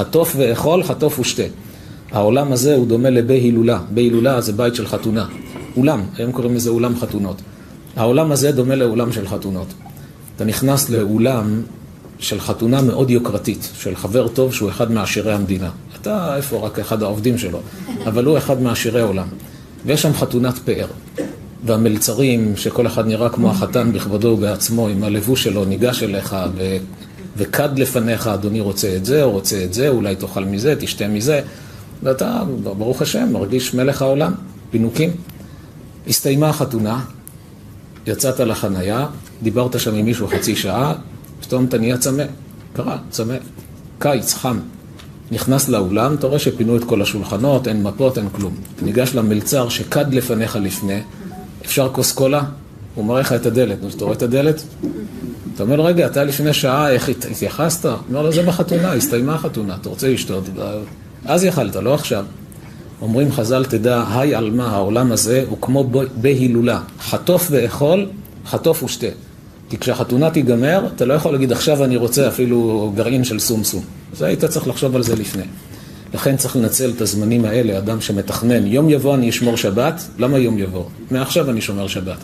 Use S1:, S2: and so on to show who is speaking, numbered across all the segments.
S1: חטוף ואכול, חטוף ושתה. העולם הזה הוא דומה בהילולה. בהילולה זה בית של חתונה. אולם, הם קוראים לזה אולם חתונות. העולם הזה דומה לאולם של חתונות. אתה נכנס לאולם של חתונה מאוד יוקרתית, של חבר טוב שהוא אחד מעשירי המדינה. אתה איפה רק אחד העובדים שלו, אבל הוא אחד מעשירי העולם. ויש שם חתונת פאר. והמלצרים, שכל אחד נראה כמו החתן בכבודו ובעצמו, עם הלבוש שלו, ניגש אליך וקד לפניך, אדוני רוצה את זה, או רוצה את זה, אולי תאכל מזה, תשתה מזה. ואתה, ברוך השם, מרגיש מלך העולם, פינוקים. הסתיימה החתונה, יצאת לחנייה, דיברת שם עם מישהו חצי שעה, פתאום אתה נהיה צמא, קרה, צמא, קיץ, חם. נכנס לאולם, אתה רואה שפינו את כל השולחנות, אין מפות, אין כלום. ניגש למלצר שקד לפניך לפני, אפשר כוס קולה? הוא מראה לך את הדלת, אתה רואה את הדלת? אתה אומר לו, רגע, אתה לפני שעה, איך התייחסת? הוא אומר לו, זה בחתונה, הסתיימה החתונה, אתה רוצה לשתות? אז יכלת, לא עכשיו. אומרים חז"ל, תדע, היי על מה, העולם הזה הוא כמו בהילולה. חטוף ואכול, חטוף ושתה. כי כשהחתונה תיגמר, אתה לא יכול להגיד, עכשיו אני רוצה אפילו גרעין של סומסום. אז היית צריך לחשוב על זה לפני. לכן צריך לנצל את הזמנים האלה, אדם שמתכנן, יום יבוא אני אשמור שבת, למה יום יבוא? מעכשיו אני שומר שבת.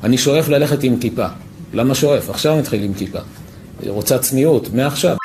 S1: אני שואף ללכת עם כיפה. למה שואף? עכשיו מתחיל עם כיפה. רוצה צניעות, מעכשיו.